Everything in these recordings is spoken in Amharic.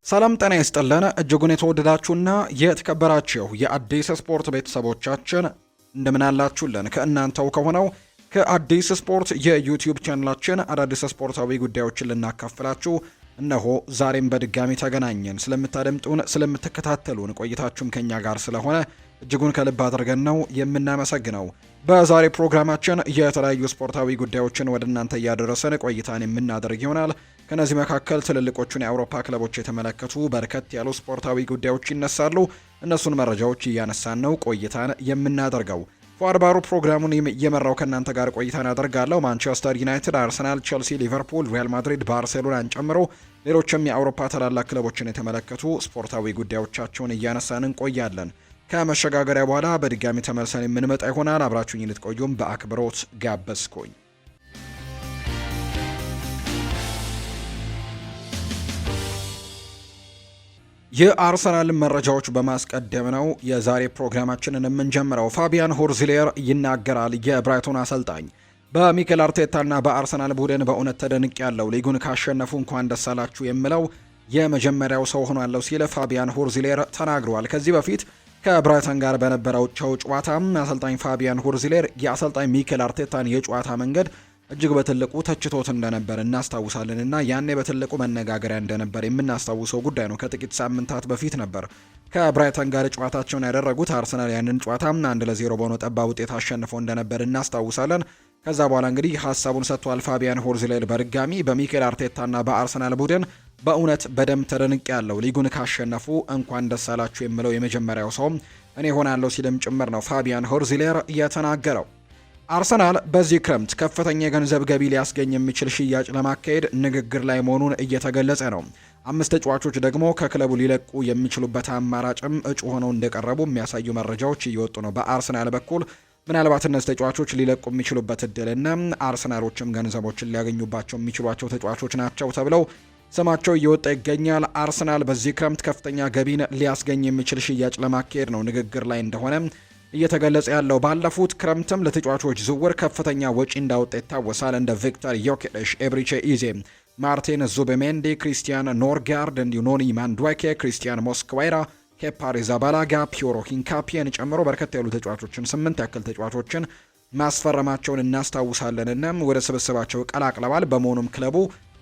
ሰላም ጤና ይስጥልን እጅጉን የተወደዳችሁና የተከበራችሁ የአዲስ ስፖርት ቤተሰቦቻችን እንደምን አላችሁልን? ከእናንተው ከሆነው ከአዲስ ስፖርት የዩቲዩብ ቻናላችን አዳዲስ ስፖርታዊ ጉዳዮችን ልናካፍላችሁ እነሆ ዛሬም በድጋሚ ተገናኘን። ስለምታደምጡን፣ ስለምትከታተሉን ቆይታችሁም ከኛ ጋር ስለሆነ እጅጉን ከልብ አድርገን ነው የምናመሰግነው። በዛሬ ፕሮግራማችን የተለያዩ ስፖርታዊ ጉዳዮችን ወደ እናንተ እያደረሰን ቆይታን የምናደርግ ይሆናል። ከነዚህ መካከል ትልልቆቹን የአውሮፓ ክለቦች የተመለከቱ በርከት ያሉ ስፖርታዊ ጉዳዮች ይነሳሉ። እነሱን መረጃዎች እያነሳን ነው ቆይታን የምናደርገው። ፏርባሩ ፕሮግራሙን እየመራው ከእናንተ ጋር ቆይታን አደርጋለሁ። ማንቸስተር ዩናይትድ፣ አርሰናል፣ ቼልሲ፣ ሊቨርፑል፣ ሪያል ማድሪድ፣ ባርሴሎናን ጨምሮ ሌሎችም የአውሮፓ ታላላቅ ክለቦችን የተመለከቱ ስፖርታዊ ጉዳዮቻቸውን እያነሳን እንቆያለን። ከመሸጋገሪያ በኋላ በድጋሚ ተመልሰን የምንመጣ ይሆናል። አብራችሁኝ እንድትቆዩም በአክብሮት ጋበዝኩኝ። የአርሰናል መረጃዎች በማስቀደም ነው የዛሬ ፕሮግራማችንን የምንጀምረው። ፋቢያን ሆርዝሌር ይናገራል። የብራይቶን አሰልጣኝ በሚኬል አርቴታና በአርሰናል ቡድን በእውነት ተደንቅ ያለው ሊጉን ካሸነፉ እንኳን ደስ አላችሁ የምለው የመጀመሪያው ሰው ሆኗለሁ ሲል ፋቢያን ሆርዝሌር ተናግሯል። ከዚህ በፊት ከብራይተን ጋር በነበረው ጨዋታ አሰልጣኝ ፋቢያን ሆርዝሌር የአሰልጣኝ ሚኬል አርቴታን የጨዋታ መንገድ እጅግ በትልቁ ተችቶት እንደነበር እናስታውሳለን እና ያኔ በትልቁ መነጋገሪያ እንደነበር የምናስታውሰው ጉዳይ ነው። ከጥቂት ሳምንታት በፊት ነበር ከብራይተን ጋር ጨዋታቸውን ያደረጉት። አርሰናል ያንን ጨዋታ 1-0 በሆነ ጠባብ ውጤት አሸንፎ እንደነበር እናስታውሳለን። ከዛ በኋላ እንግዲህ ሀሳቡን ሰጥቷል ፋቢያን ሆርዝሌር በድጋሚ በሚኬል አርቴታና በአርሰናል ቡድን በእውነት በደንብ ተደንቅ ያለው ሊጉን ካሸነፉ እንኳን ደስ አላችሁ የምለው የመጀመሪያው ሰው እኔ ሆናለሁ ሲልም ጭምር ነው ፋቢያን ሆርዝሌር የተናገረው። አርሰናል በዚህ ክረምት ከፍተኛ የገንዘብ ገቢ ሊያስገኝ የሚችል ሽያጭ ለማካሄድ ንግግር ላይ መሆኑን እየተገለጸ ነው። 5 ተጫዋቾች ደግሞ ከክለቡ ሊለቁ የሚችሉበት አማራጭም እጩ ሆነው እንደቀረቡ የሚያሳዩ መረጃዎች እየወጡ ነው። በአርሰናል በኩል ምናልባት እነዚህ ተጫዋቾች ሊለቁ የሚችሉበት እድልና አርሰናሎችም ገንዘቦችን ሊያገኙባቸው የሚችሏቸው ተጫዋቾች ናቸው ተብለው ስማቸው እየወጣ ይገኛል። አርሰናል በዚህ ክረምት ከፍተኛ ገቢን ሊያስገኝ የሚችል ሽያጭ ለማካሄድ ነው ንግግር ላይ እንደሆነ እየተገለጸ ያለው። ባለፉት ክረምትም ለተጫዋቾች ዝውውር ከፍተኛ ወጪ እንዳወጣ ይታወሳል። እንደ ቪክተር ዮኬሬሽ፣ ኤብሪቼ ኢዜ፣ ማርቲን ዙቤሜንዲ፣ ክሪስቲያን ኖርጋርድ እንዲሁ ኖኒ ማንድዋኬ፣ ክሪስቲያን ሞስክዋይራ፣ ኬፓ አሪዛባላጋ፣ ፒዮሮ ሂንካፒየን ጨምሮ በርከት ያሉ ተጫዋቾችን 8 ያክል ተጫዋቾችን ማስፈረማቸውን እናስታውሳለንና ወደ ስብስባቸው ቀላቅለዋል። በመሆኑም ክለቡ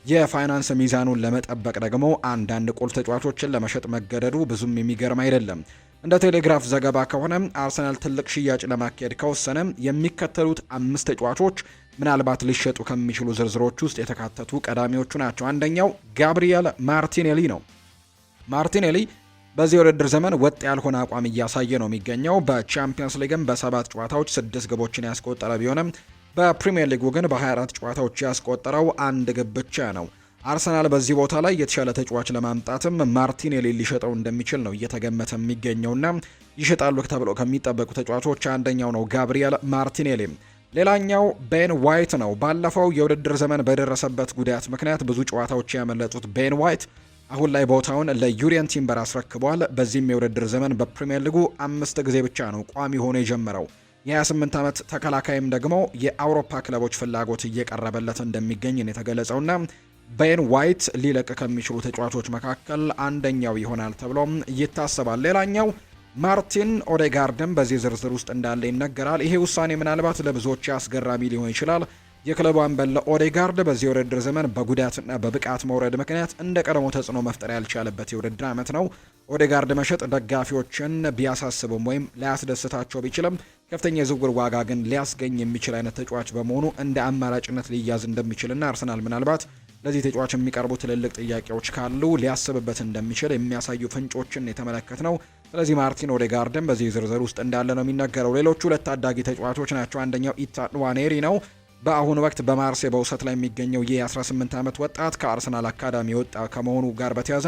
የፋይናንስ ሚዛኑን ለመጠበቅ ደግሞ አንዳንድ ቁልፍ ተጫዋቾችን ለመሸጥ መገደዱ ብዙም የሚገርም አይደለም። እንደ ቴሌግራፍ ዘገባ ከሆነ አርሰናል ትልቅ ሽያጭ ለማካሄድ ከወሰነ የሚከተሉት 5 ተጫዋቾች ምናልባት ሊሸጡ ከሚችሉ ዝርዝሮች ውስጥ የተካተቱ ቀዳሚዎቹ ናቸው። አንደኛው ጋብሪኤል ማርቲኔሊ ነው። ማርቲኔሊ በዚህ የውድድር ዘመን ወጥ ያልሆነ አቋም እያሳየ ነው የሚገኘው። በቻምፒየንስ ሊግም በ7 ጨዋታዎች 6 ግቦችን ያስቆጠረ ቢሆንም በፕሪሚየር ሊጉ ግን በ24 ጨዋታዎች ያስቆጠረው 1 ግብ ብቻ ነው። አርሰናል በዚህ ቦታ ላይ የተሻለ ተጫዋች ለማምጣትም ማርቲኔሊ ሊሸጠው እንደሚችል ነው እየተገመተ የሚገኘውና ይሸጣሉ ተብለው ከሚጠበቁ ተጫዋቾች አንደኛው ነው ጋብሪኤል ማርቲኔሊ። ሌላኛው ቤን ዋይት ነው። ባለፈው የውድድር ዘመን በደረሰበት ጉዳት ምክንያት ብዙ ጨዋታዎች ያመለጡት ቤን ዋይት አሁን ላይ ቦታውን ለዩሪየን ቲምበር አስረክቧል። በዚህም የውድድር ዘመን በፕሪሚየር ሊጉ 5 ጊዜ ብቻ ነው ቋሚ ሆኖ የጀመረው። የ28 ዓመት ተከላካይም ደግሞ የአውሮፓ ክለቦች ፍላጎት እየቀረበለት እንደሚገኝ ነው የተገለጸውና ቤን ዋይት ሊለቅ ከሚችሉ ተጫዋቾች መካከል አንደኛው ይሆናል ተብሎም ይታሰባል። ሌላኛው ማርቲን ኦዴጋርድም በዚህ ዝርዝር ውስጥ እንዳለ ይነገራል። ይሄ ውሳኔ ምናልባት ለብዙዎች አስገራሚ ሊሆን ይችላል። የክለቡ አምበል ኦዴጋርድ በዚህ የውድድር ዘመን በጉዳትና በብቃት መውረድ ምክንያት እንደ ቀድሞ ተጽዕኖ መፍጠር ያልቻለበት የውድድር ዓመት ነው። ኦዴጋርድ መሸጥ ደጋፊዎችን ቢያሳስብም ወይም ሊያስደስታቸው ቢችልም ከፍተኛ የዝውውር ዋጋ ግን ሊያስገኝ የሚችል አይነት ተጫዋች በመሆኑ እንደ አማራጭነት ሊያዝ እንደሚችልና አርሰናል ምናልባት ለዚህ ተጫዋች የሚቀርቡ ትልልቅ ጥያቄዎች ካሉ ሊያስብበት እንደሚችል የሚያሳዩ ፍንጮችን የተመለከት ነው። ስለዚህ ማርቲን ኦዴጋርድም በዚህ ዝርዝር ውስጥ እንዳለ ነው የሚነገረው። ሌሎቹ 2 ታዳጊ ተጫዋቾች ናቸው። አንደኛው ኢታን ንዋኔሪ ነው። በአሁኑ ወቅት በማርሴ በውሰት ላይ የሚገኘው የ18 ዓመት ወጣት ከአርሰናል አካዳሚ የወጣ ከመሆኑ ጋር በተያያዘ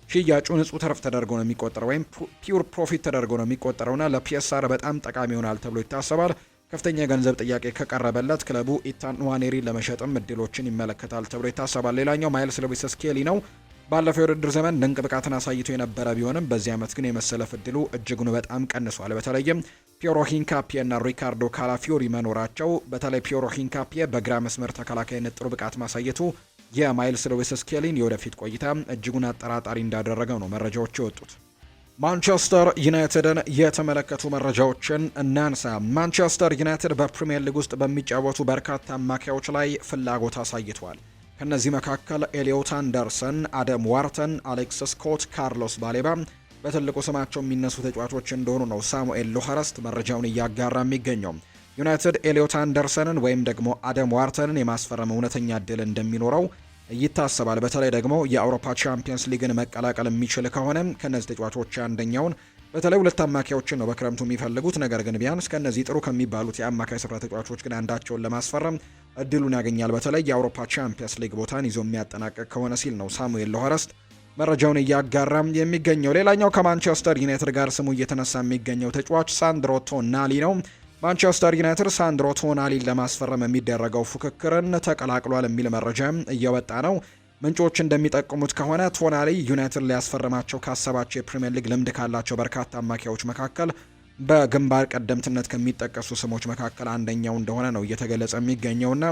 ሽያጩ ንጹህ ትርፍ ተደርጎ ነው የሚቆጠረው ወይም ፒውር ፕሮፊት ተደርጎ ነው የሚቆጠረውና ለፒኤስአር በጣም ጠቃሚ ይሆናል ተብሎ ይታሰባል። ከፍተኛ የገንዘብ ጥያቄ ከቀረበለት ክለቡ ኢታን ንዋኔሪ ለመሸጥም እድሎችን ይመለከታል ተብሎ ይታሰባል። ሌላኛው ማይልስ ሉዊስ ስኬሊ ነው። ባለፈው የውድድር ዘመን ድንቅ ብቃትን አሳይቶ የነበረ ቢሆንም በዚህ ዓመት ግን የመሰለፍ እድሉ እጅጉን በጣም ቀንሷል። በተለይም ፒዮሮ ሂንካፒየ እና ሪካርዶ ካላፊዮሪ መኖራቸው በተለይ ፒዮሮ ሂንካፒየ በግራ መስመር ተከላካይነት ጥሩ ብቃት ማሳየቱ የማይልስ ሉዊስ ስኬሊን የወደፊት ቆይታ እጅጉን አጠራጣሪ እንዳደረገው ነው መረጃዎች የወጡት። ማንቸስተር ዩናይትድን የተመለከቱ መረጃዎችን እናንሳ። ማንቸስተር ዩናይትድ በፕሪምየር ሊግ ውስጥ በሚጫወቱ በርካታ አማካዮች ላይ ፍላጎት አሳይቷል። ከነዚህ መካከል ኤሊዮት አንደርሰን፣ አደም ዋርተን፣ አሌክስ ስኮት፣ ካርሎስ ባሌባ በትልቁ ስማቸው የሚነሱ ተጫዋቾች እንደሆኑ ነው ሳሙኤል ሎኸረስት መረጃውን እያጋራ የሚገኘው። ዩናይትድ ኤሊዮት አንደርሰንን ወይም ደግሞ አደም ዋርተንን የማስፈረም እውነተኛ እድል እንደሚኖረው ይታሰባል። በተለይ ደግሞ የአውሮፓ ቻምፒየንስ ሊግን መቀላቀል የሚችል ከሆነ ከነዚህ ተጫዋቾች አንደኛውን በተለይ ሁለት አማካዮችን ነው በክረምቱ የሚፈልጉት። ነገር ግን ቢያንስ ከነዚህ ጥሩ ከሚባሉት የአማካይ ስፍራ ተጫዋቾች ግን አንዳቸውን ለማስፈረም እድሉን ያገኛል። በተለይ የአውሮፓ ቻምፒየንስ ሊግ ቦታን ይዞ የሚያጠናቅቅ ከሆነ ሲል ነው ሳሙኤል ሎኸረስት መረጃውን እያጋራም የሚገኘው። ሌላኛው ከማንቸስተር ዩናይትድ ጋር ስሙ እየተነሳ የሚገኘው ተጫዋች ሳንድሮ ቶናሊ ነው። ማንቸስተር ዩናይትድ ሳንድሮ ቶናሊን ለማስፈረም የሚደረገው ፉክክርን ተቀላቅሏል የሚል መረጃ እየወጣ ነው። ምንጮች እንደሚጠቁሙት ከሆነ ቶናሊ ዩናይትድ ሊያስፈርማቸው ካሰባቸው የፕሪምየር ሊግ ልምድ ካላቸው በርካታ አማካዮች መካከል በግንባር ቀደምትነት ከሚጠቀሱ ስሞች መካከል አንደኛው እንደሆነ ነው እየተገለጸ የሚገኘውና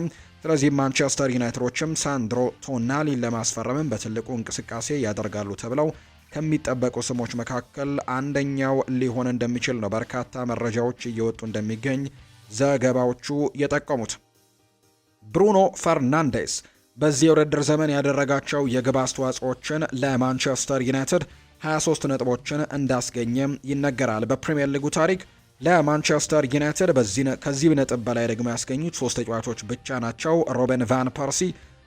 ስለዚህ ማንቸስተር ዩናይትዶችም ሳንድሮ ቶናሊን ለማስፈረምም በትልቁ እንቅስቃሴ ያደርጋሉ ተብለው ከሚጠበቁ ስሞች መካከል አንደኛው ሊሆን እንደሚችል ነው በርካታ መረጃዎች እየወጡ እንደሚገኝ ዘገባዎቹ የጠቀሙት። ብሩኖ ፈርናንዴስ በዚህ የውድድር ዘመን ያደረጋቸው የግብ አስተዋጽኦችን ለማንቸስተር ዩናይትድ 23 ነጥቦችን እንዳስገኘ ይነገራል። በፕሪምየር ሊጉ ታሪክ ለማንቸስተር ዩናይትድ ከዚህ ነጥብ በላይ ደግሞ ያስገኙት 3 ተጫዋቾች ብቻ ናቸው። ሮበን ቫን ፐርሲ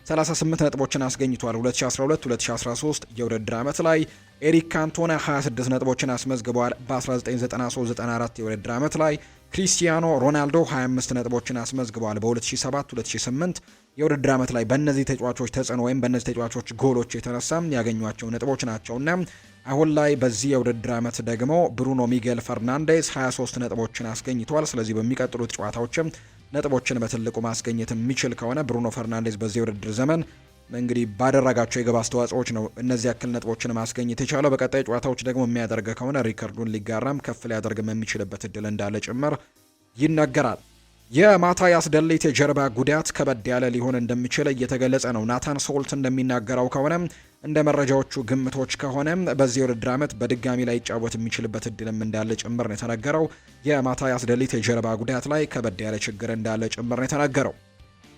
38 ነጥቦችን አስገኝቷል 2012-2013 የውድድር ዓመት ላይ። ኤሪክ ካንቶና 26 ነጥቦችን አስመዝግቧል በ1993-94 የውድድር ዓመት ላይ። ክሪስቲያኖ ሮናልዶ 25 ነጥቦችን አስመዝግቧል በ2007-2008 የውድድር ዓመት ላይ። በእነዚህ ተጫዋቾች ተጽዕኖ ወይም በእነዚህ ተጫዋቾች ጎሎች የተነሳም ያገኟቸው ነጥቦች ናቸውና አሁን ላይ በዚህ የውድድር ዓመት ደግሞ ብሩኖ ሚጌል ፈርናንዴስ 23 ነጥቦችን አስገኝቷል። ስለዚህ በሚቀጥሉት ጨዋታዎችም ነጥቦችን በትልቁ ማስገኘት የሚችል ከሆነ ብሩኖ ፈርናንዴስ በዚህ የውድድር ዘመን እንግዲህ ባደረጋቸው የግብ አስተዋጽኦዎች ነው እነዚህ ያክል ነጥቦችን ማስገኘት የቻለው። በቀጣይ ጨዋታዎች ደግሞ የሚያደርግ ከሆነ ሪከርዱን ሊጋራም ከፍ ሊያደርግም የሚችልበት እድል እንዳለ ጭምር ይነገራል። የማታያስ ደሊት የጀርባ ጉዳት ከበድ ያለ ሊሆን እንደሚችል እየተገለጸ ነው። ናታን ሶልት እንደሚናገረው ከሆነ እንደ መረጃዎቹ ግምቶች ከሆነ በዚህ የውድድር ዓመት በድጋሚ ላይ ይጫወት የሚችልበት እድልም እንዳለ ጭምር ነው የተነገረው። የማታያስ ደሊት የጀርባ ጉዳት ላይ ከበድ ያለ ችግር እንዳለ ጭምር ነው የተነገረው።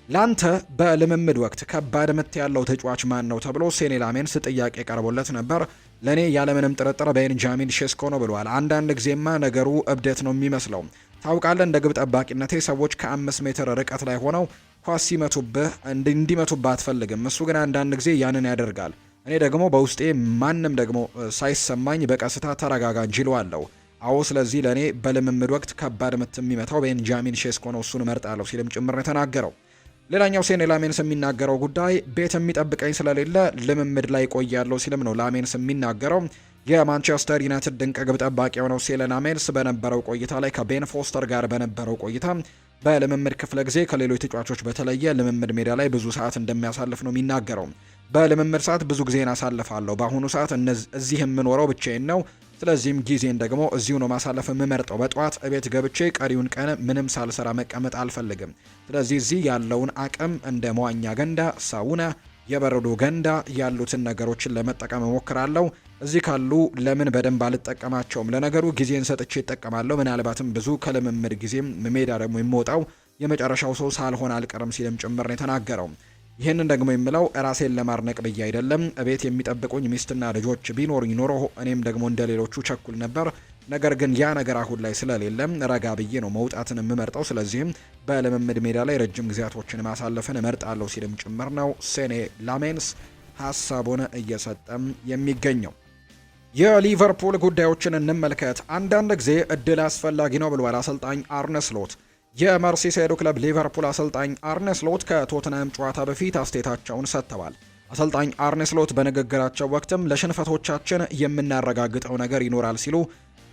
ላንተ በልምምድ ወቅት ከባድ ምት ያለው ተጫዋች ማን ነው ተብሎ ሴኔ ላሜንስ ጥያቄ ቀርቦለት ነበር። ለእኔ ያለምንም ጥርጥር ቤንጃሚን ሼስኮ ነው ብለዋል። አንዳንድ ጊዜማ ነገሩ እብደት ነው የሚመስለው። ታውቃለህ፣ እንደ ግብ ጠባቂነቴ ሰዎች ከ5 ሜትር ርቀት ላይ ሆነው ኳስ ሲመቱብህ እንዲመቱብህ አትፈልግም። እሱ ግን አንዳንድ ጊዜ ያንን ያደርጋል። እኔ ደግሞ በውስጤ ማንም ደግሞ ሳይሰማኝ በቀስታ ተረጋጋ እንጂ እለዋለሁ። አዎ፣ ስለዚህ ለእኔ በልምምድ ወቅት ከባድ ምት የሚመታው ቤንጃሚን ሼስኮ ነው፣ እሱን እመርጣለሁ ሲልም ጭምር የተናገረው። ሌላኛው ሴኔ ላሜንስ የሚናገረው ጉዳይ ቤት የሚጠብቀኝ ስለሌለ ልምምድ ላይ ቆያለሁ ሲልም ነው ላሜንስ የሚናገረው። የማንቸስተር ዩናይትድ ድንቅ ግብ ጠባቂ የሆነው ሴኔ ላሜንስ በነበረው ቆይታ ላይ ከቤን ፎስተር ጋር በነበረው ቆይታ በልምምድ ክፍለ ጊዜ ከሌሎች ተጫዋቾች በተለየ ልምምድ ሜዳ ላይ ብዙ ሰዓት እንደሚያሳልፍ ነው የሚናገረው። በልምምድ ሰዓት ብዙ ጊዜን አሳልፋለሁ። በአሁኑ ሰዓት እዚህ የምኖረው ብቻዬን ነው። ስለዚህም ጊዜን ደግሞ እዚሁ ነው ማሳለፍ የምመርጠው። በጠዋት እቤት ገብቼ ቀሪውን ቀን ምንም ሳልሰራ መቀመጥ አልፈልግም። ስለዚህ እዚህ ያለውን አቅም እንደ መዋኛ ገንዳ፣ ሳውና፣ የበረዶ ገንዳ ያሉትን ነገሮችን ለመጠቀም እሞክራለሁ። እዚህ ካሉ ለምን በደንብ አልጠቀማቸውም? ለነገሩ ጊዜን ሰጥቼ እጠቀማለሁ። ምናልባትም ብዙ ከልምምድ ጊዜም ሜዳ ደግሞ የምወጣው የመጨረሻው ሰው ሳልሆን አልቀርም ሲልም ጭምር ነው የተናገረው። ይህንን ደግሞ የምለው ራሴን ለማርነቅ ብዬ አይደለም። እቤት የሚጠብቁኝ ሚስትና ልጆች ቢኖሩኝ ኖሮ እኔም ደግሞ እንደሌሎቹ ቸኩል ነበር። ነገር ግን ያ ነገር አሁን ላይ ስለሌለ ረጋ ብዬ ነው መውጣትን የምመርጠው። ስለዚህም በልምምድ ሜዳ ላይ ረጅም ጊዜያቶችን ማሳለፍን እመርጣለሁ ሲልም ጭምር ነው ሴኔ ላሜንስ ሀሳቡን እየሰጠም የሚገኘው። የሊቨርፑል ጉዳዮችን እንመልከት። አንዳንድ ጊዜ እድል አስፈላጊ ነው ብሏል አሰልጣኝ አርነ ስሎት። የመርሲሳይዱ ክለብ ሊቨርፑል አሰልጣኝ አርነ ስሎት ከቶትናም ጨዋታ በፊት አስተያየታቸውን ሰጥተዋል። አሰልጣኝ አርነ ስሎት በንግግራቸው ወቅትም ለሽንፈቶቻችን የምናረጋግጠው ነገር ይኖራል ሲሉ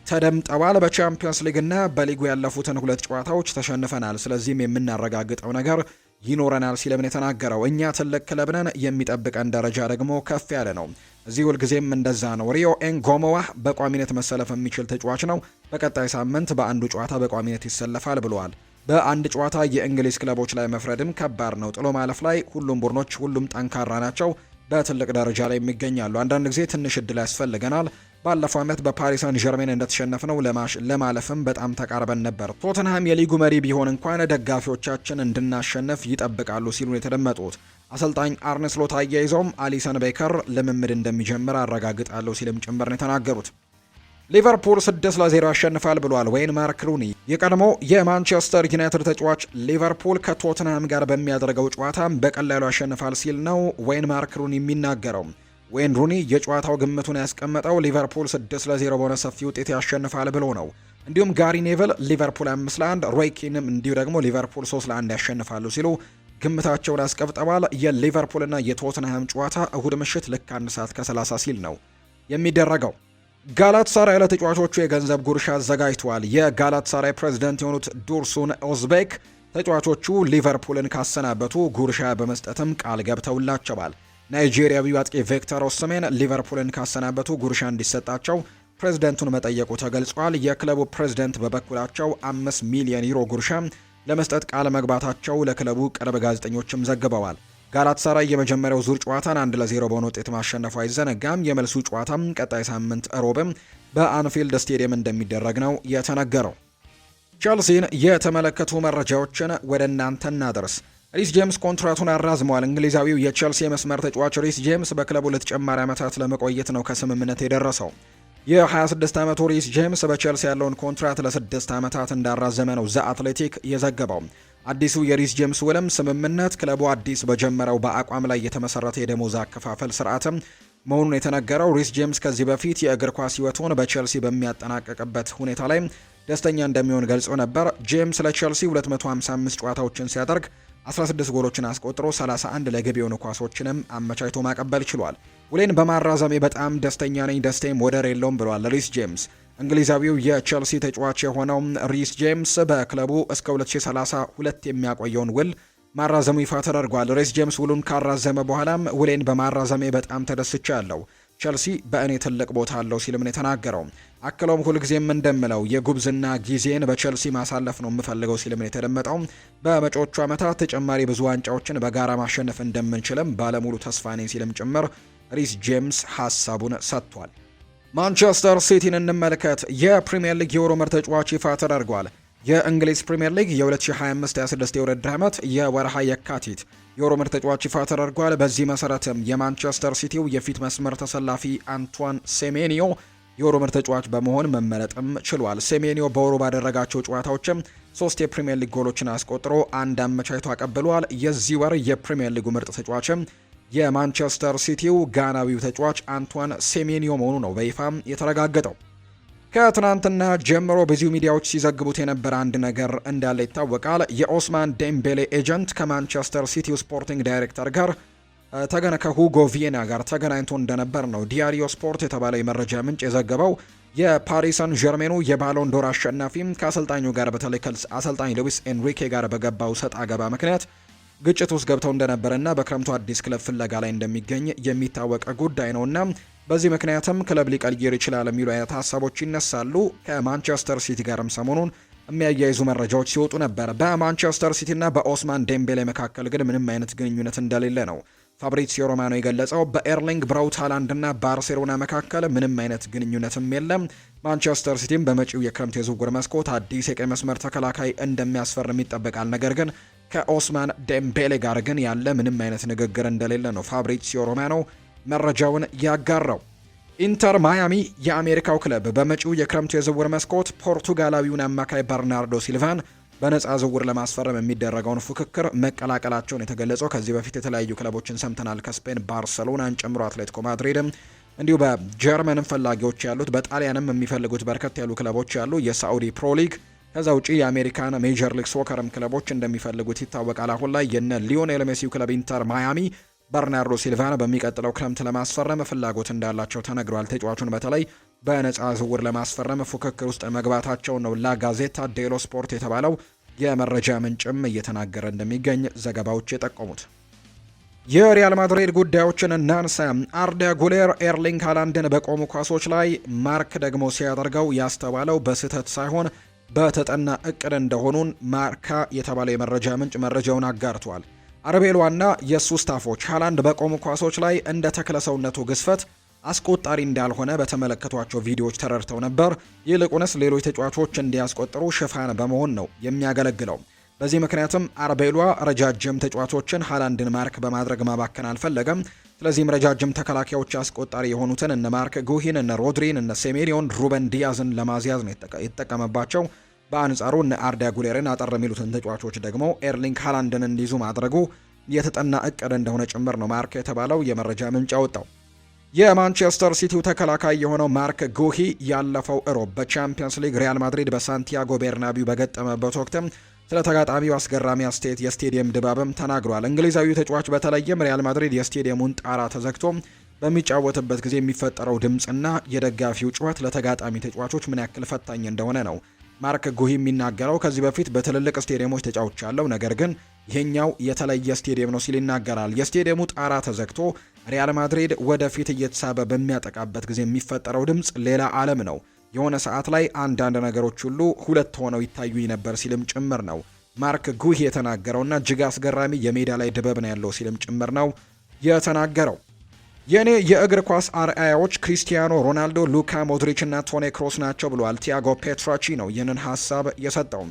ተደምጠዋል። በቻምፒየንስ ሊግና በሊጉ ያለፉትን 2 ጨዋታዎች ተሸንፈናል። ስለዚህም የምናረጋግጠው ነገር ይኖረናል ሲልም የተናገረው። እኛ ትልቅ ክለብ ነን፣ የሚጠብቀን ደረጃ ደግሞ ከፍ ያለ ነው። እዚህ ሁልጊዜም እንደዛ ነው። ሪዮ ኤንጎሞዋ በቋሚነት መሰለፍ የሚችል ተጫዋች ነው። በቀጣይ ሳምንት በአንዱ ጨዋታ በቋሚነት ይሰለፋል ብለዋል። በአንድ ጨዋታ የእንግሊዝ ክለቦች ላይ መፍረድም ከባድ ነው። ጥሎ ማለፍ ላይ ሁሉም ቡድኖች ሁሉም ጠንካራ ናቸው፣ በትልቅ ደረጃ ላይ የሚገኛሉ። አንዳንድ ጊዜ ትንሽ እድል ያስፈልገናል። ባለፈው ዓመት በፓሪስ ሳን ዠርሜን እንደተሸነፍነው ለማለፍም በጣም ተቃርበን ነበር። ቶተንሃም የሊጉ መሪ ቢሆን እንኳን ደጋፊዎቻችን እንድናሸነፍ ይጠብቃሉ ሲሉ የተደመጡት አሰልጣኝ አርነ ስሎት አያይዘውም አሊሰን ቤከር ልምምድ እንደሚጀምር አረጋግጣለሁ ሲልም ጭምር ነው የተናገሩት። ሊቨርፑል 6-0 ያሸንፋል ብሏል ዌይን ማርክ ሩኒ። የቀድሞ የማንቸስተር ዩናይትድ ተጫዋች ሊቨርፑል ከቶትንሃም ጋር በሚያደርገው ጨዋታ በቀላሉ ያሸንፋል ሲል ነው ዌይን ማርክ ሩኒ የሚናገረው። ዌይን ሩኒ የጨዋታው ግምቱን ያስቀመጠው ሊቨርፑል 6-0 በሆነ ሰፊ ውጤት ያሸንፋል ብሎ ነው። እንዲሁም ጋሪ ኔቭል ሊቨርፑል 5-1፣ ሮይ ኪንም እንዲሁ ደግሞ ሊቨርፑል 3-1 ያሸንፋሉ ሲሉ ግምታቸውን አስቀምጠዋል። የሊቨርፑልና የቶትንሃም ጨዋታ እሁድ ምሽት ልክ 1 ሰዓት ከ30 ሲል ነው የሚደረገው። ጋላታሳራይ ለተጫዋቾቹ የገንዘብ ጉርሻ አዘጋጅቷል። የጋላታሳራይ ፕሬዝዳንት የሆኑት ዱርሱን ኦዝቤክ ተጫዋቾቹ ሊቨርፑልን ካሰናበቱ ጉርሻ በመስጠትም ቃል ገብተውላቸዋል። ናይጄሪያዊው አጥቂ ቪክተር ኦስሜን ሊቨርፑልን ካሰናበቱ ጉርሻ እንዲሰጣቸው ፕሬዝዳንቱን መጠየቁ ተገልጿል። የክለቡ ፕሬዝዳንት በበኩላቸው 5 ሚሊዮን ዩሮ ጉርሻ ለመስጠት ቃል መግባታቸው ለክለቡ ቅርብ ጋዜጠኞችም ዘግበዋል። ጋላታሳራይ የመጀመሪያው ዙር ጨዋታን 1-0 በሆነ ውጤት ማሸነፉ አይዘነጋም። የመልሱ ጨዋታም ቀጣይ ሳምንት ሮብም በአንፊልድ ስቴዲየም እንደሚደረግ ነው የተነገረው። ቸልሲን የተመለከቱ መረጃዎችን ወደ እናንተ እናደርስ። ሪስ ጄምስ ኮንትራቱን አራዝመዋል። እንግሊዛዊው የቸልሲ የመስመር ተጫዋች ሪስ ጄምስ በክለቡ ለተጨማሪ ዓመታት ለመቆየት ነው ከስምምነት የደረሰው። የ26 ዓመቱ ሪስ ጄምስ በቸልሲ ያለውን ኮንትራት ለ6 ዓመታት እንዳራዘመ ነው ዘ አትሌቲክ የዘገበው። አዲሱ የሪስ ጄምስ ውልም ስምምነት ክለቡ አዲስ በጀመረው በአቋም ላይ የተመሰረተ የደሞዝ አከፋፈል ስርዓትም መሆኑን የተነገረው። ሪስ ጄምስ ከዚህ በፊት የእግር ኳስ ሕይወቱን በቸልሲ በሚያጠናቀቅበት ሁኔታ ላይ ደስተኛ እንደሚሆን ገልጾ ነበር። ጄምስ ለቸልሲ 255 ጨዋታዎችን ሲያደርግ 16 ጎሎችን አስቆጥሮ 31 ለግብ የሆኑ ኳሶችንም አመቻችቶ ማቀበል ችሏል። ውሌን በማራዘሜ በጣም ደስተኛ ነኝ፣ ደስታዬም ወደር የለውም ብሏል ሪስ ጄምስ። እንግሊዛዊው የቸልሲ ተጫዋች የሆነው ሪስ ጄምስ በክለቡ እስከ 2032 የሚያቆየውን ውል ማራዘሙ ይፋ ተደርጓል። ሪስ ጄምስ ውሉን ካራዘመ በኋላም ውሌን በማራዘሜ በጣም ተደስቻለሁ፣ ቸልሲ በእኔ ትልቅ ቦታ አለው ሲልም ነው የተናገረው። አክለውም ሁልጊዜም እንደምለው የጉብዝና ጊዜን በቸልሲ ማሳለፍ ነው የምፈልገው ሲልም ነው የተደመጠው። በመጪዎቹ ዓመታት ተጨማሪ ብዙ ዋንጫዎችን በጋራ ማሸነፍ እንደምንችልም ባለሙሉ ተስፋ ነኝ ሲልም ጭምር ሪስ ጄምስ ሀሳቡን ሰጥቷል። ማንቸስተር ሲቲን እንመልከት። የፕሪሚየር ሊግ የወሩ ምርጥ ተጫዋች ይፋ ተደርጓል። የእንግሊዝ ፕሪሚየር ሊግ የ2025-26 የውድድር ዓመት የወርሃ የካቲት የወሩ ምርጥ ተጫዋች ይፋ ተደርጓል። በዚህ መሰረትም የማንቸስተር ሲቲው የፊት መስመር ተሰላፊ አንቷን ሴሜኒዮ የወሩ ምርጥ ተጫዋች በመሆን መመረጥም ችሏል። ሴሜኒዮ በወሩ ባደረጋቸው ጨዋታዎችም 3 የፕሪሚየር ሊግ ጎሎችን አስቆጥሮ አንድ አመቻችቶ አቀብሏል። የዚህ ወር የፕሪሚየር ሊጉ ምርጥ ተጫዋችም የማንቸስተር ሲቲው ጋናዊው ተጫዋች አንቷን ሴሜኒዮ መሆኑ ነው በይፋም የተረጋገጠው። ከትናንትና ጀምሮ ብዙ ሚዲያዎች ሲዘግቡት የነበረ አንድ ነገር እንዳለ ይታወቃል። የኦስማን ዴምቤሌ ኤጀንት ከማንቸስተር ሲቲው ስፖርቲንግ ዳይሬክተር ጋር ከሁጎ ቪዬና ጋር ተገናኝቶ እንደነበር ነው ዲያሪዮ ስፖርት የተባለ የመረጃ ምንጭ የዘገበው። የፓሪስ ሰን ዠርሜኑ የባሎን ዶር አሸናፊም ከአሰልጣኙ ጋር በተለይ አሰልጣኝ ሉዊስ ኤንሪኬ ጋር በገባው ሰጥ አገባ ምክንያት ግጭት ውስጥ ገብተው እንደነበረና በክረምቱ አዲስ ክለብ ፍለጋ ላይ እንደሚገኝ የሚታወቅ ጉዳይ ነውና በዚህ ምክንያትም ክለብ ሊቀይር ይችላል የሚሉ አይነት ሀሳቦች ይነሳሉ። ከማንቸስተር ሲቲ ጋርም ሰሞኑን የሚያያይዙ መረጃዎች ሲወጡ ነበር። በማንቸስተር ሲቲና በኦስማን ዴምቤሌ መካከል ግን ምንም አይነት ግንኙነት እንደሌለ ነው ፋብሪዚዮ ሮማኖ የገለጸው። በኤርሊንግ ብራውት ሃላንድና ባርሴሎና መካከል ምንም አይነት ግንኙነትም የለም። ማንቸስተር ሲቲም በመጪው የክረምት የዝውውር መስኮት አዲስ የቀይ መስመር ተከላካይ እንደሚያስፈርም ይጠበቃል። ነገር ግን ከኦስማን ዴምቤሌ ጋር ግን ያለ ምንም አይነት ንግግር እንደሌለ ነው ፋብሪዚዮ ሮማኖ መረጃውን ያጋራው። ኢንተር ማያሚ የአሜሪካው ክለብ በመጪው የክረምት የዝውውር መስኮት ፖርቱጋላዊውን አማካይ በርናርዶ ሲልቫን በነፃ ዝውውር ለማስፈረም የሚደረገውን ፉክክር መቀላቀላቸውን የተገለጸው። ከዚህ በፊት የተለያዩ ክለቦችን ሰምተናል። ከስፔን ባርሰሎናን ጨምሮ አትሌቲኮ ማድሪድም እንዲሁ በጀርመንም ፈላጊዎች ያሉት፣ በጣሊያንም የሚፈልጉት በርከት ያሉ ክለቦች ያሉ፣ የሳዑዲ ፕሮ ሊግ፣ ከዛ ውጪ የአሜሪካን ሜጀር ሊግ ሶከርም ክለቦች እንደሚፈልጉት ይታወቃል። አሁን ላይ የነ ሊዮኔል ሜሲው ክለብ ኢንተር ማያሚ በርናርዶ ሲልቫን በሚቀጥለው ክረምት ለማስፈረም ፍላጎት እንዳላቸው ተነግሯል። ተጫዋቹን በተለይ በነፃ ዝውውር ለማስፈረም ፉክክር ውስጥ መግባታቸው ነው ላ ጋዜታ ዴሎ ስፖርት የተባለው የመረጃ ምንጭም እየተናገረ እንደሚገኝ ዘገባዎች የጠቆሙት። የሪያል ማድሪድ ጉዳዮችን እናንሳ። አርዳ ጉሌር ኤርሊንግ ሃላንድን በቆሙ ኳሶች ላይ ማርክ ደግሞ ሲያደርገው ያስተዋለው በስህተት ሳይሆን በተጠና እቅድ እንደሆኑን ማርካ የተባለው የመረጃ ምንጭ መረጃውን አጋርቷል። አርቤሎና የሱ ስታፎች ሃላንድ በቆሙ ኳሶች ላይ እንደ ተክለ ሰውነቱ ግዝፈት አስቆጣሪ እንዳልሆነ በተመለከቷቸው ቪዲዮዎች ተረድተው ነበር። ይልቁንስ ሌሎች ተጫዋቾች እንዲያስቆጥሩ ሽፋን በመሆን ነው የሚያገለግለው። በዚህ ምክንያትም አርቤሏ ረጃጅም ተጫዋቾችን ሃላንድን ማርክ በማድረግ ማባከን አልፈለገም። ስለዚህም ረጃጅም ተከላካዮች አስቆጣሪ የሆኑትን እነ ማርክ ጉሂን፣ እነ ሮድሪን፣ እነ ሴሜኒዮን፣ ሩበን ዲያዝን ለማዝያዝ ነው የተጠቀመባቸው። በአንጻሩ እነ አርዳ ጉሌርን አጠር የሚሉትን ተጫዋቾች ደግሞ ኤርሊንግ ሃላንድን እንዲይዙ ማድረጉ የተጠና እቅድ እንደሆነ ጭምር ነው ማርክ የተባለው የመረጃ ምንጭ ያወጣው። የማንቸስተር ሲቲው ተከላካይ የሆነው ማርክ ጉሂ ያለፈው እሮብ በቻምፒየንስ ሊግ ሪያል ማድሪድ በሳንቲያጎ ቤርናቢው በገጠመበት ወቅትም ስለ ተጋጣሚው አስገራሚ አስተያየት የስቴዲየም ድባብም ተናግሯል። እንግሊዛዊው ተጫዋች በተለይም ሪያል ማድሪድ የስቴዲየሙን ጣራ ተዘግቶ በሚጫወትበት ጊዜ የሚፈጠረው ድምፅና የደጋፊው ጩኸት ለተጋጣሚ ተጫዋቾች ምን ያክል ፈታኝ እንደሆነ ነው ማርክ ጉሂ የሚናገረው። ከዚህ በፊት በትልልቅ ስቴዲየሞች ተጫውቻለሁ፣ ነገር ግን ይሄኛው የተለየ ስቴዲየም ነው ሲል ይናገራል። የስቴዲየሙ ጣራ ተዘግቶ ሪያል ማድሪድ ወደፊት እየተሳበ በሚያጠቃበት ጊዜ የሚፈጠረው ድምፅ ሌላ ዓለም ነው። የሆነ ሰዓት ላይ አንዳንድ ነገሮች ሁሉ ሁለት ሆነው ይታዩኝ ነበር ሲልም ጭምር ነው ማርክ ጉሂ የተናገረውና እጅግ አስገራሚ የሜዳ ላይ ድባብ ነው ያለው ሲልም ጭምር ነው የተናገረው። የኔ የእግር ኳስ አርአያዎች ክሪስቲያኖ ሮናልዶ፣ ሉካ ሞድሪች እና ቶኒ ክሮስ ናቸው ብሏል። ቲያጎ ፔትራቺ ነው ይህንን ሀሳብ የሰጠው።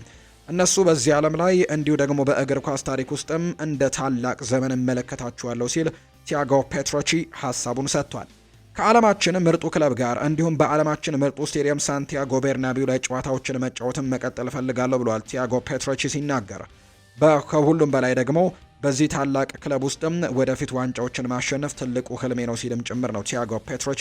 እነሱ በዚህ ዓለም ላይ እንዲሁ ደግሞ በእግር ኳስ ታሪክ ውስጥም እንደ ታላቅ ዘመን እመለከታቸዋለሁ ሲል ቲያጎ ፔትራቺ ሀሳቡን ሰጥቷል። ከዓለማችን ምርጡ ክለብ ጋር እንዲሁም በዓለማችን ምርጡ ስቴዲየም ሳንቲያጎ ቤርናቢው ላይ ጨዋታዎችን መጫወትን መቀጠል እፈልጋለሁ ብሏል ቲያጎ ፔትራቺ ሲናገር። ከሁሉም በላይ ደግሞ በዚህ ታላቅ ክለብ ውስጥም ወደፊት ዋንጫዎችን ማሸነፍ ትልቁ ህልሜ ነው ሲልም ጭምር ነው ቲያጎ ፔትራቺ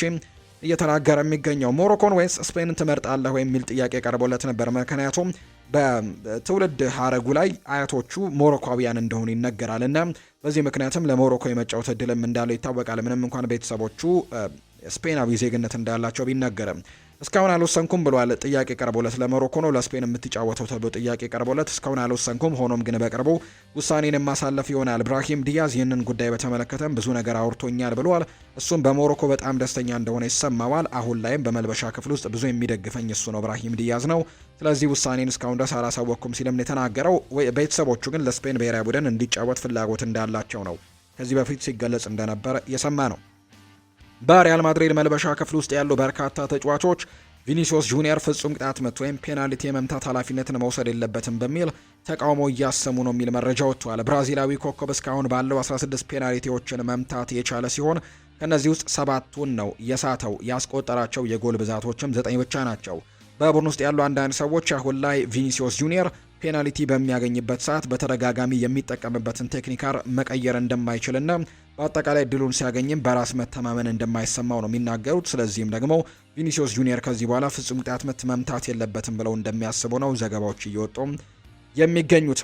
እየተናገረ የሚገኘው። ሞሮኮን ወይስ ስፔንን ትመርጣለህ የሚል ጥያቄ ቀርቦለት ነበር። ምክንያቱም በትውልድ ሀረጉ ላይ አያቶቹ ሞሮኮዊያን እንደሆኑ ይነገራል እና በዚህ ምክንያትም ለሞሮኮ የመጫወት እድልም እንዳለው ይታወቃል። ምንም እንኳን ቤተሰቦቹ ስፔናዊ ዜግነት እንዳላቸው ቢነገርም እስካሁን አልወሰንኩም ብሏል። ጥያቄ ቀርቦለት ለሞሮኮ ነው ለስፔን የምትጫወተው ተብሎ ጥያቄ ቀርቦለት እስካሁን አልወሰንኩም፣ ሆኖም ግን በቅርቡ ውሳኔን የማሳለፍ ይሆናል። ብራሂም ዲያዝ ይህንን ጉዳይ በተመለከተም ብዙ ነገር አውርቶኛል ብሏል። እሱም በሞሮኮ በጣም ደስተኛ እንደሆነ ይሰማዋል። አሁን ላይም በመልበሻ ክፍል ውስጥ ብዙ የሚደግፈኝ እሱ ነው፣ ብራሂም ዲያዝ ነው። ስለዚህ ውሳኔን እስካሁን ድረስ አላሳወቅኩም ሲልም ነው የተናገረው። ቤተሰቦቹ ግን ለስፔን ብሔራዊ ቡድን እንዲጫወት ፍላጎት እንዳላቸው ነው ከዚህ በፊት ሲገለጽ እንደነበር የሰማ ነው። በሪያል ማድሪድ መልበሻ ክፍል ውስጥ ያሉ በርካታ ተጫዋቾች ቪኒሲዮስ ጁኒየር ፍጹም ቅጣት ምት ወይም ፔናልቲ የመምታት ኃላፊነትን መውሰድ የለበትም በሚል ተቃውሞ እያሰሙ ነው የሚል መረጃ ወጥቷል። ብራዚላዊ ኮከብ እስካሁን ባለው 16 ፔናልቲዎችን መምታት የቻለ ሲሆን ከነዚህ ውስጥ 7ቱን ነው የሳተው። ያስቆጠራቸው የጎል ብዛቶችም 9 ብቻ ናቸው። በቡድን ውስጥ ያሉ አንዳንድ ሰዎች አሁን ላይ ቪኒሲዮስ ጁኒየር ፔናልቲ በሚያገኝበት ሰዓት በተደጋጋሚ የሚጠቀምበትን ቴክኒካር መቀየር እንደማይችልና በአጠቃላይ ድሉን ሲያገኝም በራስ መተማመን እንደማይሰማው ነው የሚናገሩት። ስለዚህም ደግሞ ቪኒሲዮስ ጁኒየር ከዚህ በኋላ ፍጹም ቅጣት ምት መምታት የለበትም ብለው እንደሚያስቡ ነው ዘገባዎች እየወጡ የሚገኙት።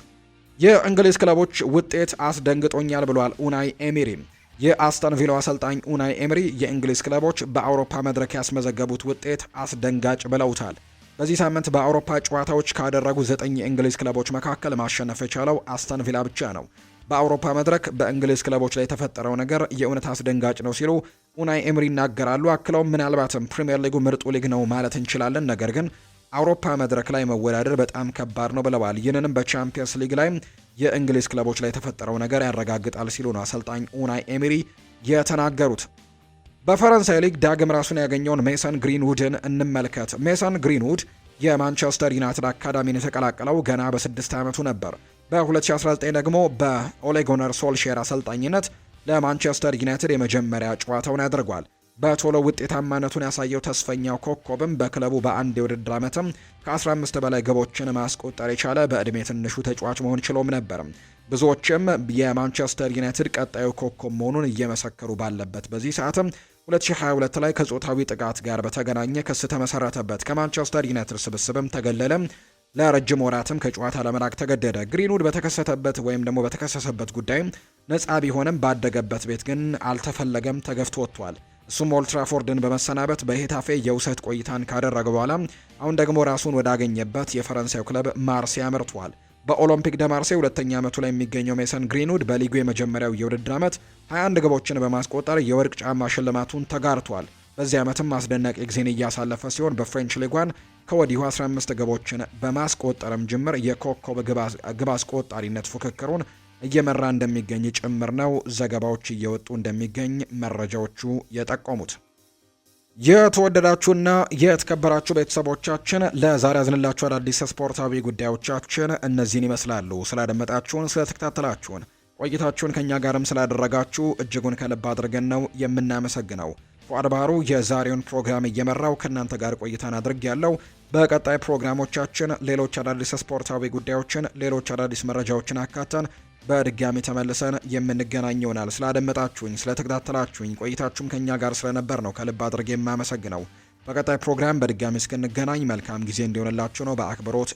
የእንግሊዝ ክለቦች ውጤት አስደንግጦኛል ብሏል ኡናይ ኤሚሪ። የአስተን ቪላ አሰልጣኝ ኡናይ ኤሚሪ የእንግሊዝ ክለቦች በአውሮፓ መድረክ ያስመዘገቡት ውጤት አስደንጋጭ ብለውታል። በዚህ ሳምንት በአውሮፓ ጨዋታዎች ካደረጉ 9 የእንግሊዝ ክለቦች መካከል ማሸነፍ የቻለው አስተን ቪላ ብቻ ነው። በአውሮፓ መድረክ በእንግሊዝ ክለቦች ላይ የተፈጠረው ነገር የእውነት አስደንጋጭ ነው ሲሉ ኡናይ ኤምሪ ይናገራሉ። አክለው ምናልባትም ፕሪሚየር ሊጉ ምርጡ ሊግ ነው ማለት እንችላለን፣ ነገር ግን አውሮፓ መድረክ ላይ መወዳደር በጣም ከባድ ነው ብለዋል። ይህንንም በቻምፒየንስ ሊግ ላይ የእንግሊዝ ክለቦች ላይ የተፈጠረው ነገር ያረጋግጣል ሲሉ ነው አሰልጣኝ ኡናይ ኤምሪ የተናገሩት። በፈረንሳይ ሊግ ዳግም ራሱን ያገኘውን ሜሰን ግሪንውድን እንመልከት። ሜሰን ግሪንውድ የማንቸስተር ዩናይትድ አካዳሚን የተቀላቀለው ገና በ6 ዓመቱ ነበር። በ2019 ደግሞ በኦሌ ጉናር ሶልሼር አሰልጣኝነት ለማንቸስተር ዩናይትድ የመጀመሪያ ጨዋታውን ያደርጓል። በቶሎ ውጤታማነቱን ያሳየው ተስፈኛው ኮከብም በክለቡ በአንድ የውድድር ዓመትም ከ15 በላይ ግቦችን ማስቆጠር የቻለ በዕድሜ ትንሹ ተጫዋች መሆን ችሎም ነበር። ብዙዎችም የማንቸስተር ዩናይትድ ቀጣዩ ኮከብ መሆኑን እየመሰከሩ ባለበት በዚህ ሰዓትም 2022 ላይ ከጾታዊ ጥቃት ጋር በተገናኘ ክስ ተመሰረተበት። ከማንቸስተር ዩናይትድ ስብስብም ተገለለ። ለረጅም ወራትም ከጨዋታ ለመራቅ ተገደደ። ግሪንውድ በተከሰሰበት ጉዳይ ነፃ ቢሆንም ባደገበት ቤት ግን አልተፈለገም፣ ተገፍቶ ወጥቷል። እሱም ኦልድ ትራፎርድን በመሰናበት በሄታፌ የውሰት ቆይታን ካደረገ በኋላ አሁን ደግሞ ራሱን ወዳገኘበት የፈረንሳዩ ክለብ ማርሴይ አምርቷል። በኦሎምፒክ ደ ማርሴይ ሁለተኛ ዓመቱ ላይ የሚገኘው ሜሰን ግሪንውድ በሊጉ የመጀመሪያው የውድድር ዓመት 21 ግቦችን በማስቆጠር የወርቅ ጫማ ሽልማቱን ተጋርቷል። በዚህ ዓመትም አስደናቂ ጊዜን እያሳለፈ ሲሆን በፍሬንች ሊጓን ከወዲሁ 15 ግቦችን በማስቆጠርም ጅምር የኮከብ ግብ አስቆጣሪነት ፉክክሩን እየመራ እንደሚገኝ ጭምር ነው ዘገባዎች እየወጡ እንደሚገኝ መረጃዎቹ የጠቆሙት። የተወደዳችሁና የተከበራችሁ ቤተሰቦቻችን ለዛሬ ያዝንላችሁ አዳዲስ ስፖርታዊ ጉዳዮቻችን እነዚህን ይመስላሉ። ስላደመጣችሁን፣ ስለተከታተላችሁን፣ ቆይታችሁን ከኛ ጋርም ስላደረጋችሁ እጅጉን ከልብ አድርገን ነው የምናመሰግነው። ፉአድ ባህሩ የዛሬውን ፕሮግራም እየመራው ከእናንተ ጋር ቆይታን አድርጌያለሁ። በቀጣይ ፕሮግራሞቻችን ሌሎች አዳዲስ ስፖርታዊ ጉዳዮችን፣ ሌሎች አዳዲስ መረጃዎችን አካተን በድጋሚ ተመልሰን የምንገናኝ ይሆናል። ስላደመጣችሁኝ፣ ስለተከታተላችሁኝ ቆይታችሁም ከኛ ጋር ስለነበር ነው ከልብ አድርጌ የማመሰግነው። በቀጣይ ፕሮግራም በድጋሚ እስክንገናኝ መልካም ጊዜ እንዲሆንላችሁ ነው በአክብሮት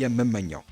የምመኘው።